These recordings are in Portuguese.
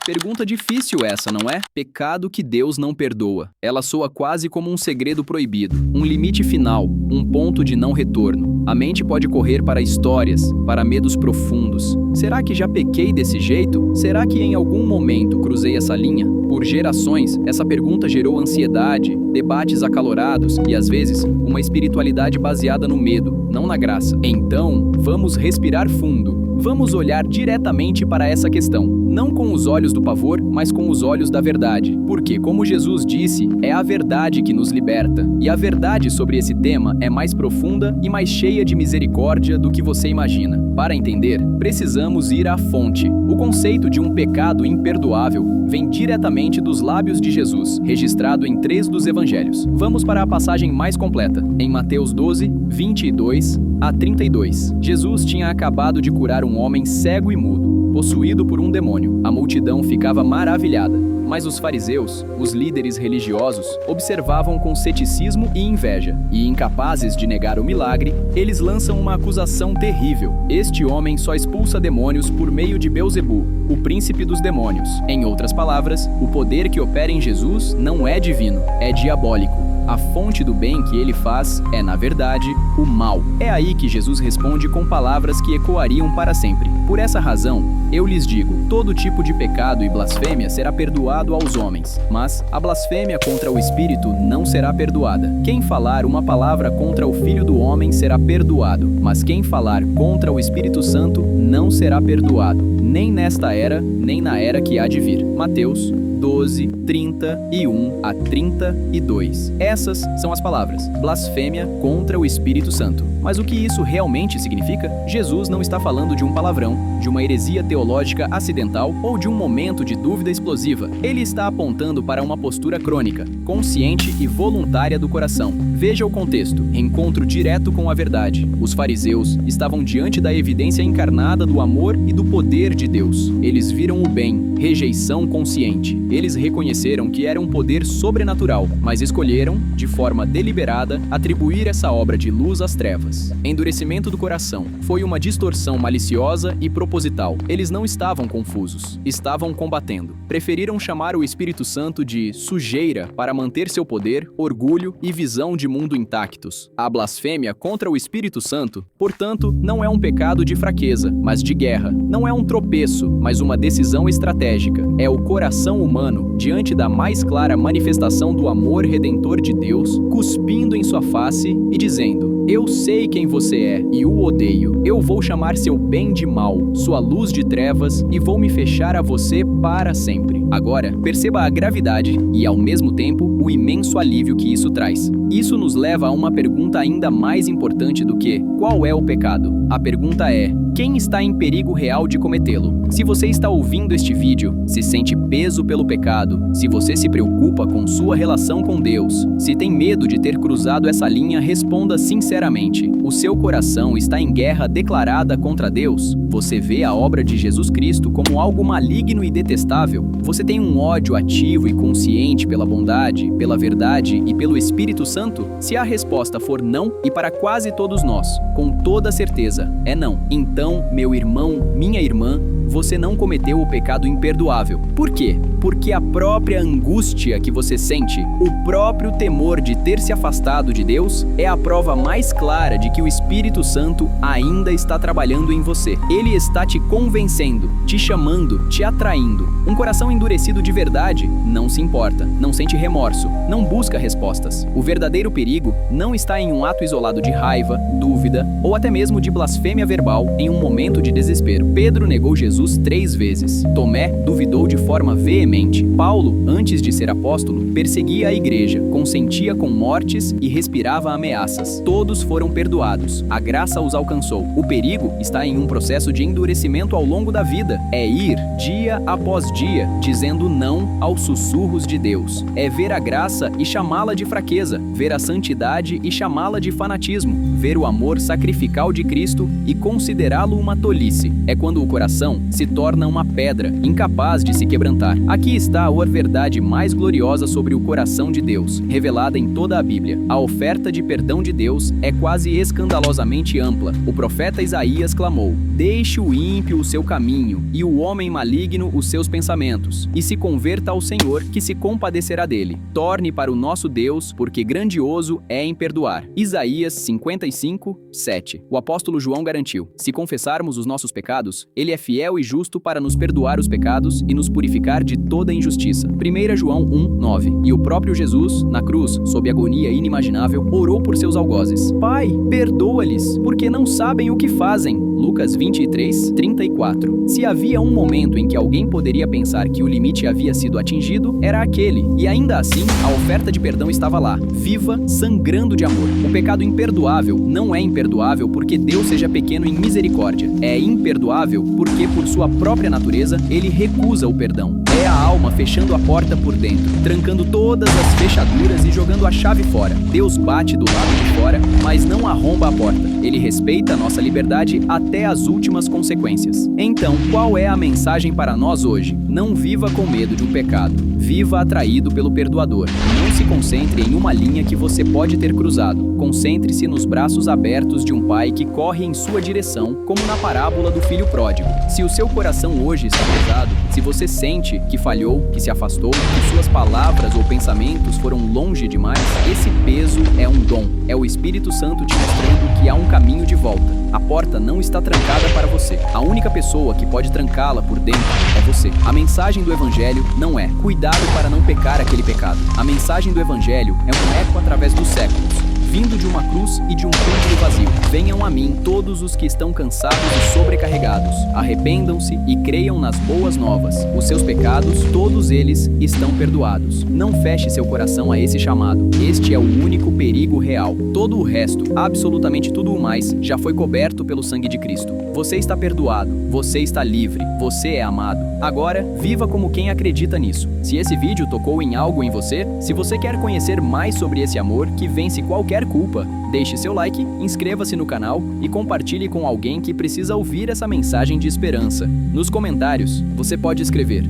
Pergunta difícil essa, não é? Pecado que Deus não perdoa. Ela soa quase como um segredo proibido, um limite final, um ponto de não retorno. A mente pode correr para histórias, para medos profundos. Será que já pequei desse jeito? Será que em algum momento cruzei essa linha? Por gerações, essa pergunta gerou ansiedade, debates acalorados e, às vezes, uma espiritualidade baseada no medo, não na graça. Então, vamos respirar fundo. Vamos olhar diretamente para essa questão, não com os olhos do pavor, mas com os olhos da verdade. Porque, como Jesus disse, é a verdade que nos liberta. E a verdade sobre esse tema é mais profunda e mais cheia de misericórdia do que você imagina. Para entender, precisamos ir à fonte. O conceito de um pecado imperdoável vem diretamente dos lábios de Jesus, registrado em 3 dos evangelhos. Vamos para a passagem mais completa, em Mateus 12, 22 a 32. Jesus tinha acabado de curar um homem cego e mudo, possuído por um demônio. A multidão ficava maravilhada, mas os fariseus, os líderes religiosos, observavam com ceticismo e inveja. E incapazes de negar o milagre, eles lançam uma acusação terrível. Este homem só expulsa demônios por meio de Beelzebu, o príncipe dos demônios. Em outras palavras, o poder que opera em Jesus não é divino, é diabólico. A fonte do bem que ele faz é, na verdade, o mal. É aí que Jesus responde com palavras que ecoariam para sempre. Por essa razão, eu lhes digo, todo tipo de pecado e blasfêmia será perdoado aos homens, mas a blasfêmia contra o Espírito não será perdoada. Quem falar uma palavra contra o Filho do Homem será perdoado, mas quem falar contra o Espírito Santo não será perdoado, nem nesta era, nem na era que há de vir. Mateus 12, 31 a 32. Essas são as palavras: blasfêmia contra o Espírito Santo. Mas o que isso realmente significa? Jesus não está falando de um palavrão, de uma heresia teológica acidental ou de um momento de dúvida explosiva. Ele está apontando para uma postura crônica, consciente e voluntária do coração. Veja o contexto: encontro direto com a verdade. Os fariseus estavam diante da evidência encarnada do amor e do poder de Deus. Eles viram o bem, rejeição consciente. Eles reconheceram que era um poder sobrenatural, mas escolheram, de forma deliberada, atribuir essa obra de luz às trevas. Endurecimento do coração foi uma distorção maliciosa e proposital. Eles não estavam confusos, estavam combatendo. Preferiram chamar o Espírito Santo de sujeira para manter seu poder, orgulho e visão de mundo intactos. A blasfêmia contra o Espírito Santo, portanto, não é um pecado de fraqueza, mas de guerra. Não é um tropeço, mas uma decisão estratégica. É o coração humano, diante da mais clara manifestação do amor redentor de Deus, cuspindo em sua face e dizendo: eu sei quem você é e o odeio. Eu vou chamar seu bem de mal, sua luz de trevas e vou me fechar a você para sempre. Agora, perceba a gravidade e, ao mesmo tempo, o imenso alívio que isso traz. Isso nos leva a uma pergunta ainda mais importante do que: qual é o pecado? A pergunta é: quem está em perigo real de cometê-lo? Se você está ouvindo este vídeo, se sente peso pelo pecado, se você se preocupa com sua relação com Deus, se tem medo de ter cruzado essa linha, responda sinceramente. O seu coração está em guerra declarada contra Deus? Você vê a obra de Jesus Cristo como algo maligno e detestável? Você tem um ódio ativo e consciente pela bondade, pela verdade e pelo Espírito Santo? Se a resposta for não, e para quase todos nós, com toda certeza, é não, então, meu irmão, minha irmã, você não cometeu o pecado imperdoável. Por quê? Porque a própria angústia que você sente, o próprio temor de ter se afastado de Deus, é a prova mais clara de que o Espírito Santo ainda está trabalhando em você. Ele está te convencendo, te chamando, te atraindo. Um coração endurecido de verdade não se importa, não sente remorso, não busca respostas. O verdadeiro perigo não está em um ato isolado de raiva, dúvida ou até mesmo de blasfêmia verbal em um momento de desespero. Pedro negou Jesus 3 vezes. Tomé duvidou de forma veemente. Paulo, antes de ser apóstolo, perseguia a igreja, consentia com mortes e respirava ameaças. Todos foram perdoados. A graça os alcançou. O perigo está em um processo de endurecimento ao longo da vida. É ir, dia após dia, dizendo não aos sussurros de Deus. É ver a graça e chamá-la de fraqueza. Ver a santidade e chamá-la de fanatismo. Ver o amor sacrificial de Cristo e considerá-lo uma tolice. É quando o coração se torna uma pedra, incapaz de se quebrantar. Aqui está a verdade mais gloriosa sobre o coração de Deus, revelada em toda a Bíblia. A oferta de perdão de Deus é quase escandalosamente ampla. O profeta Isaías clamou: "Deixe o ímpio o seu caminho, e o homem maligno os seus pensamentos, e se converta ao Senhor, que se compadecerá dele. Torne para o nosso Deus, porque grandioso é em perdoar." Isaías 55, 7. O apóstolo João garantiu: "Se confessarmos os nossos pecados, ele é fiel e justo para nos perdoar os pecados e nos purificar de toda injustiça." 1 João 1, 9. E o próprio Jesus, na cruz, sob agonia inimaginável, orou por seus algozes: "Pai, perdoa-lhes, porque não sabem o que fazem." Lucas 23, 34. Se havia um momento em que alguém poderia pensar que o limite havia sido atingido, era aquele. E ainda assim, a oferta de perdão estava lá, viva, sangrando de amor. O pecado imperdoável não é imperdoável porque Deus seja pequeno em misericórdia. É imperdoável porque, por sua própria natureza, ele recusa o perdão. É a alma fechando a porta por dentro, trancando todas as fechaduras e jogando a chave fora. Deus bate do lado de fora, mas não arromba a porta. Ele respeita a nossa liberdade até as últimas consequências. Então, qual é a mensagem para nós hoje? Não viva com medo de um pecado. Viva atraído pelo perdoador. Não se concentre em uma linha que você pode ter cruzado. Concentre-se nos braços abertos de um pai que corre em sua direção, como na parábola do filho pródigo. Se o seu coração hoje está pesado, se você sente que falhou, que se afastou, que suas palavras ou pensamentos foram longe demais, esse peso é um dom. É o Espírito Santo te mostrando que há um caminho de volta. A porta não está trancada para você. A única pessoa que pode trancá-la por dentro é você. A mensagem do Evangelho não é: cuidado para não pecar aquele pecado. A mensagem do Evangelho é um eco através dos séculos, vindo de uma cruz e de um túmulo vazio. Venham a mim todos os que estão cansados e sobrecarregados. Arrependam-se e creiam nas boas novas. Os seus pecados, todos eles, estão perdoados. Não feche seu coração a esse chamado. Este é o único perigo real. Todo o resto, absolutamente tudo o mais, já foi coberto pelo sangue de Cristo. Você está perdoado. Você está livre. Você é amado. Agora, viva como quem acredita nisso. Se esse vídeo tocou em algo em você, se você quer conhecer mais sobre esse amor que vence qualquer culpa, deixe seu like, inscreva-se no canal e compartilhe com alguém que precisa ouvir essa mensagem de esperança. Nos comentários, você pode escrever: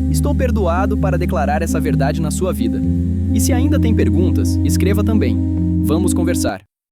"Estou perdoado", para declarar essa verdade na sua vida. E se ainda tem perguntas, escreva também. Vamos conversar.